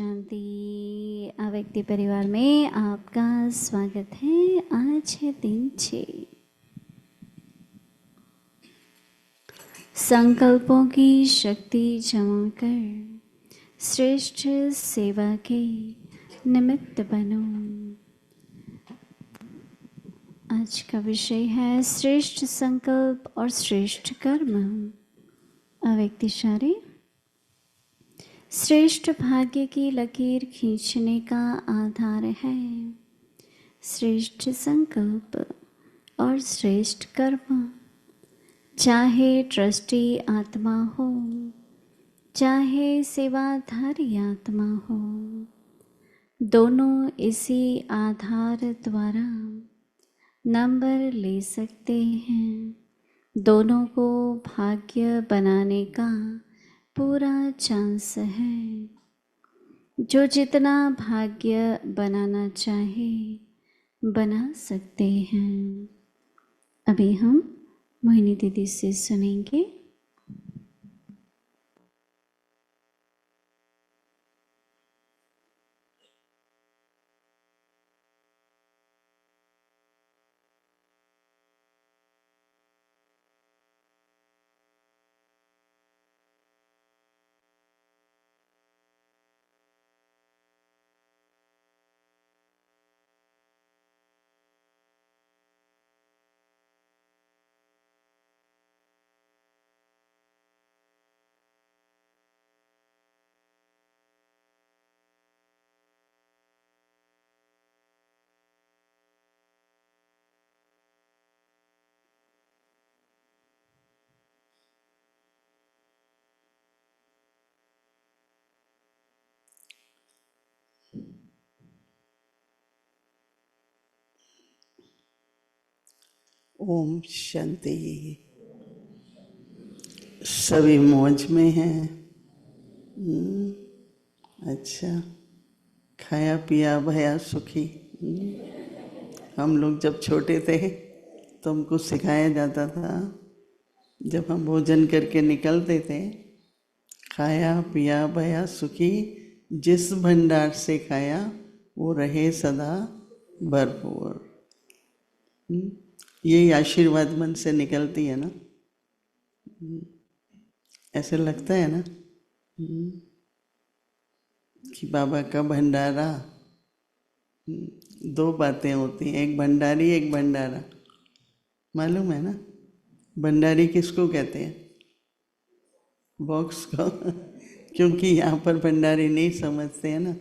शांति। अव्यक्ति परिवार में आपका स्वागत है। आज है दिन 6। संकल्पों की शक्ति जमा कर श्रेष्ठ सेवा के निमित्त बनो। आज का विषय है श्रेष्ठ संकल्प और श्रेष्ठ कर्म। अव्यक्ति शारी श्रेष्ठ भाग्य की लकीर खींचने का आधार है श्रेष्ठ संकल्प और श्रेष्ठ कर्म। चाहे ट्रस्टी आत्मा हो, चाहे सेवाधारी आत्मा हो, दोनों इसी आधार द्वारा नंबर ले सकते हैं। दोनों को भाग्य बनाने का पूरा चांस है। जो जितना भाग्य बनाना चाहे बना सकते हैं। अभी हम मोहिनी दीदी से सुनेंगे। ओम शांति। सभी मौज में हैं। अच्छा, खाया पिया भया सुखी। हम लोग जब छोटे थे तो हमको सिखाया जाता था, जब हम भोजन करके निकलते थे, खाया पिया भया सुखी, जिस भंडार से खाया वो रहे सदा भरपूर। यही आशीर्वाद मन से निकलती है ना। ऐसे लगता है ना कि बाबा का भंडारा। दो बातें होती हैं, एक भंडारी एक भंडारा। मालूम है ना भंडारी किसको कहते हैं? बॉक्स को क्योंकि यहाँ पर भंडारी नहीं समझते हैं ना।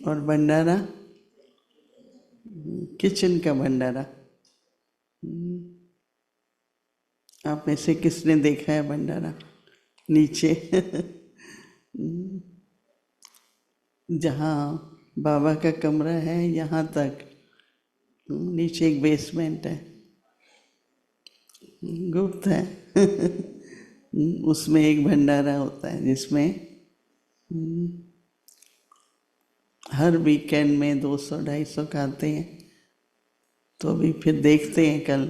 और भंडारा किचन का भंडारा। आप में से किसने देखा है भंडारा? नीचे जहाँ बाबा का कमरा है यहाँ तक नीचे एक बेसमेंट है, गुप्त है। उसमें एक भंडारा होता है जिसमें हर वीकेंड में 200-250 खाते हैं। तो अभी फिर देखते हैं कल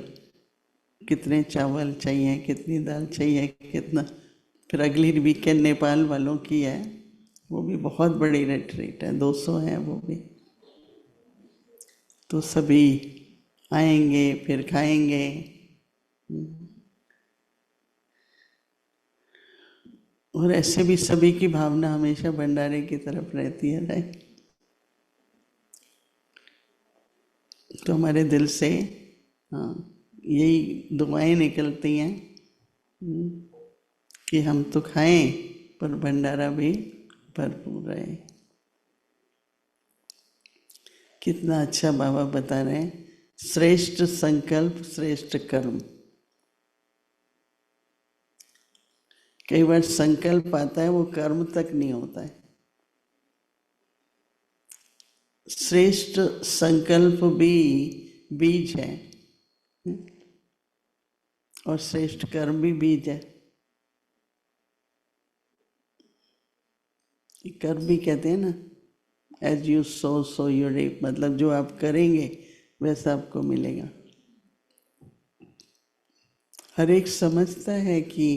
कितने चावल चाहिए, कितनी दाल चाहिए, कितना। फिर अगली वीकेंड नेपाल वालों की है, वो भी बहुत बड़ी रिट्रीट है, 200 है वो भी। तो सभी आएंगे फिर खाएंगे। और ऐसे भी सभी की भावना हमेशा भंडारे की तरफ रहती है, राइट। तो हमारे दिल से यही दुआएं निकलती हैं कि हम तो खाएं पर भंडारा भी भरपूर रहे। कितना अच्छा बाबा बता रहे हैं, श्रेष्ठ संकल्प श्रेष्ठ कर्म। कई बार संकल्प आता है वो कर्म तक नहीं होता है। श्रेष्ठ संकल्प भी बीज है और श्रेष्ठ कर्म भी बीज है। कर्म भी कहते हैं ना, as you sow so you reap, मतलब जो आप करेंगे वैसा आपको मिलेगा। हर एक समझता है कि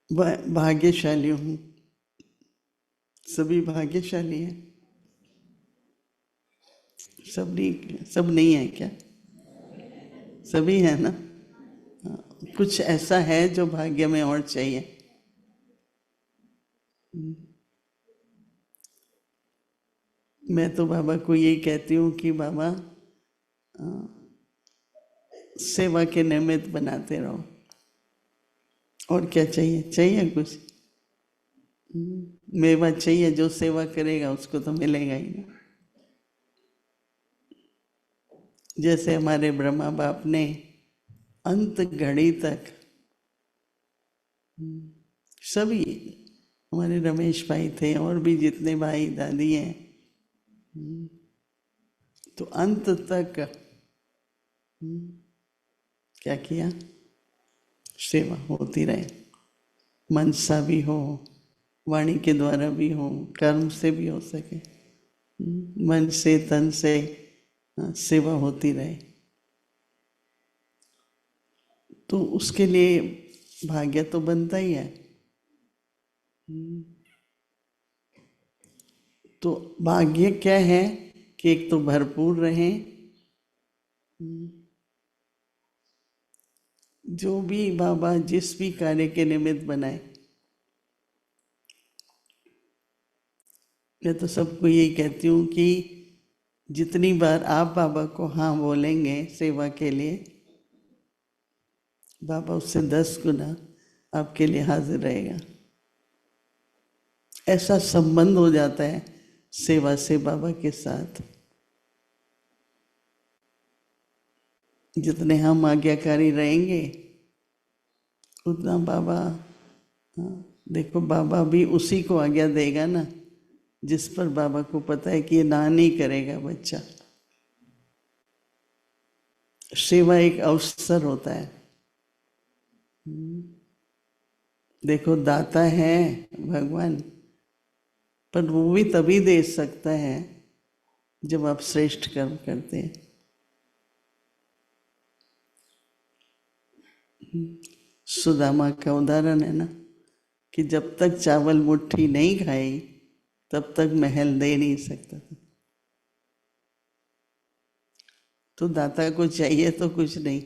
भाग्यशाली हूँ। सभी भाग्यशाली हैं। सब नहीं है क्या? सभी है ना? कुछ ऐसा है जो भाग्य में और चाहिए। मैं तो बाबा को यही कहती हूँ कि बाबा सेवा के निमित्त बनाते रहो। और क्या चाहिए? चाहिए कुछ? मेवा चाहिए? जो सेवा करेगा उसको तो मिलेगा ही ना। जैसे हमारे ब्रह्मा बाप ने अंत घड़ी तक सभी, हमारे रमेश भाई थे और भी जितने भाई दादी हैं, तो अंत तक क्या किया? सेवा होती रहे। मनसा भी हो, वाणी के द्वारा भी हो, कर्म से भी हो सके, मन से तन से सेवा होती रहे। तो उसके लिए भाग्य तो बनता ही है। तो भाग्य क्या है कि एक तो भरपूर रहे, जो भी बाबा जिस भी कार्य के निमित्त बनाए। मैं तो सबको यही कहती हूँ कि जितनी बार आप बाबा को हाँ बोलेंगे सेवा के लिए, बाबा उससे 10 गुना आपके लिए हाजिर रहेगा। ऐसा संबंध हो जाता है सेवा से बाबा के साथ। जितने हम आज्ञाकारी रहेंगे उतना बाबा, देखो बाबा भी उसी को आज्ञा देगा ना जिस पर बाबा को पता है कि ये ना नहीं करेगा बच्चा। सेवा एक अवसर होता है। देखो दाता है भगवान, पर वो भी तभी दे सकता है जब आप श्रेष्ठ कर्म करते हैं। सुदामा का उदाहरण है ना कि जब तक चावल मुट्ठी नहीं खाई तब तक महल दे नहीं सकता था। तो दाता को चाहिए तो कुछ नहीं,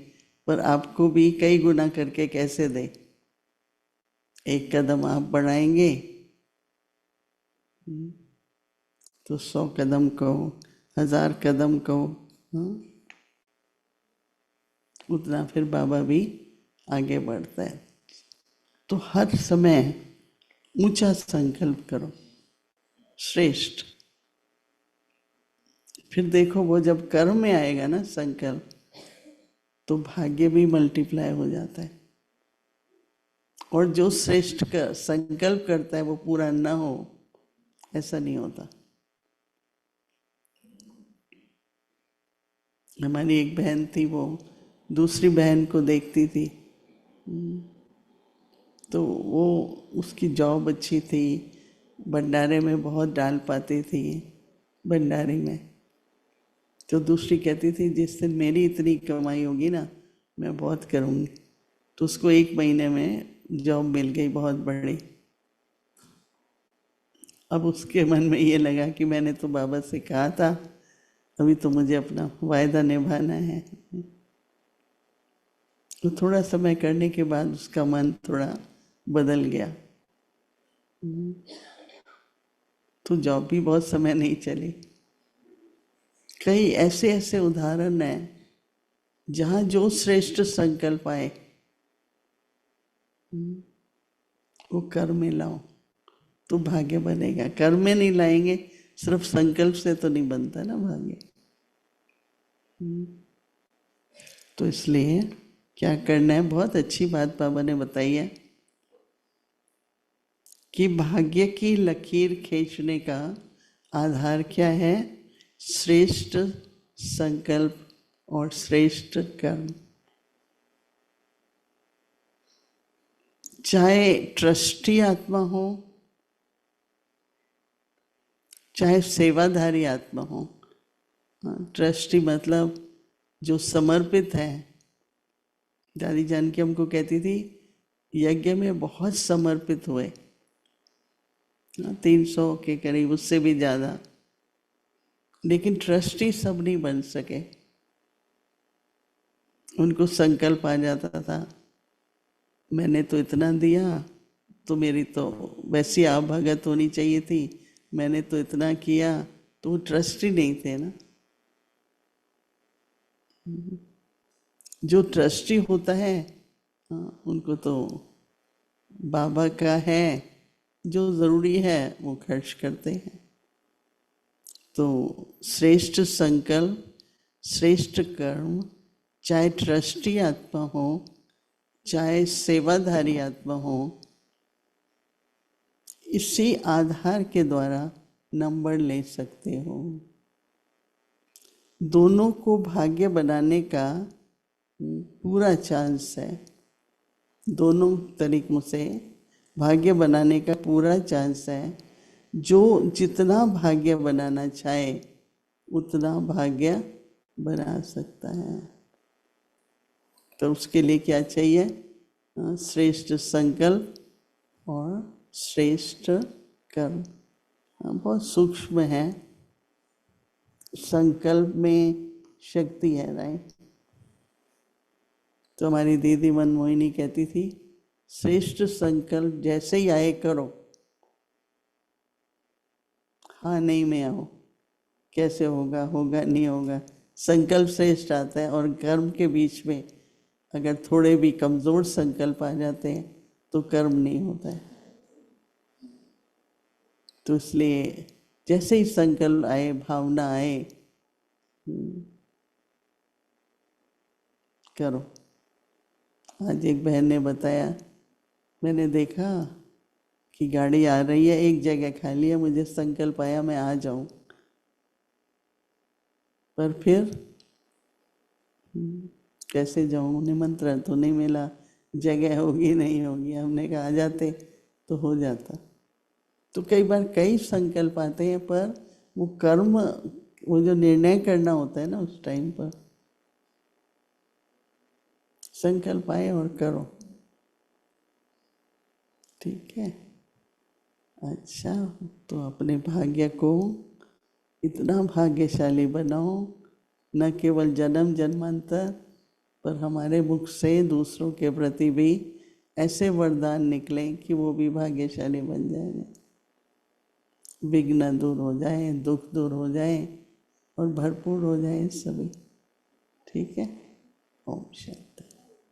पर आपको भी कई गुना करके कैसे दे। एक कदम आप बढ़ाएंगे तो 100 कदम कहो, 1000 कदम कहो, उतना फिर बाबा भी आगे बढ़ता है। तो हर समय ऊंचा संकल्प करो, श्रेष्ठ। फिर देखो वो जब कर्म में आएगा ना संकल्प, तो भाग्य भी मल्टीप्लाई हो जाता है। और जो श्रेष्ठ का संकल्प करता है वो पूरा ना हो, ऐसा नहीं होता। हमारी एक बहन थी, वो दूसरी बहन को देखती थी, तो वो उसकी जॉब अच्छी थी, भंडारे में बहुत डाल पाती थी भंडारी में। तो दूसरी कहती थी जिस दिन मेरी इतनी कमाई होगी ना मैं बहुत करूँगी। तो उसको 1 महीने में जॉब मिल गई बहुत बड़ी। अब उसके मन में ये लगा कि मैंने तो बाबा से कहा था, अभी तो मुझे अपना वायदा निभाना है। तो थोड़ा समय करने के बाद उसका मन थोड़ा बदल गया। तो जॉब भी बहुत समय नहीं चली। कई ऐसे ऐसे उदाहरण हैं जहाँ जो श्रेष्ठ संकल्प आए वो कर्म में लाओ तो भाग्य बनेगा। कर्म में नहीं लाएंगे, सिर्फ संकल्प से तो नहीं बनता ना भाग्य। तो इसलिए क्या करना है, बहुत अच्छी बात बाबा ने बताई है कि भाग्य की लकीर खींचने का आधार क्या है? श्रेष्ठ संकल्प और श्रेष्ठ कर्म। चाहे ट्रस्टी आत्मा हो, चाहे सेवाधारी आत्मा हो। ट्रस्टी मतलब जो समर्पित है। दादी जानकी हमको कहती थी यज्ञ में बहुत समर्पित हुए, 300 के करीब, उससे भी ज़्यादा, लेकिन ट्रस्टी सब नहीं बन सके। उनको संकल्प आ जाता था, मैंने तो इतना दिया, तो मेरी तो वैसी आवभगत होनी चाहिए थी, मैंने तो इतना किया, तो वो ट्रस्टी नहीं थे ना। जो ट्रस्टी होता है, उनको तो बाबा का है, जो ज़रूरी है वो खर्च करते हैं। तो श्रेष्ठ संकल्प, श्रेष्ठ कर्म, चाहे ट्रस्टी आत्मा हो, चाहे सेवाधारी आत्मा हो, इसी आधार के द्वारा नंबर ले सकते हो। दोनों को भाग्य बनाने का पूरा चांस है, दोनों तरीकों से भाग्य बनाने का पूरा चांस है। जो जितना भाग्य बनाना चाहे उतना भाग्य बना सकता है। तो उसके लिए क्या चाहिए? श्रेष्ठ संकल्प और श्रेष्ठ कर्म। बहुत सूक्ष्म है, संकल्प में शक्ति है, राइट। तो हमारी दीदी मनमोहिनी कहती थी, श्रेष्ठ संकल्प जैसे ही आए करो, हाँ नहीं में आओ, कैसे होगा, होगा नहीं होगा। संकल्प श्रेष्ठ आता है, और कर्म के बीच में अगर थोड़े भी कमजोर संकल्प आ जाते हैं तो कर्म नहीं होता है। तो इसलिए जैसे ही संकल्प आए, भावना आए, करो। आज एक बहन ने बताया, मैंने देखा कि गाड़ी आ रही है, एक जगह खाली है, मुझे संकल्प आया मैं आ जाऊं, पर फिर कैसे जाऊं, निमंत्रण तो नहीं मिला, जगह होगी नहीं होगी। हमने कहा आ जाते तो हो जाता। तो कई बार कई संकल्प आते हैं, पर वो कर्म, वो जो निर्णय करना होता है ना, उस टाइम पर संकल्प आए और करो, ठीक है। अच्छा, तो अपने भाग्य को इतना भाग्यशाली बनाओ, न केवल जन्म जन्मांतर, पर हमारे मुख से दूसरों के प्रति भी ऐसे वरदान निकलें कि वो भी भाग्यशाली बन जाएंगे, विघ्न दूर हो जाए, दुख दूर हो जाए और भरपूर हो जाए सभी, ठीक है। ओम शांति।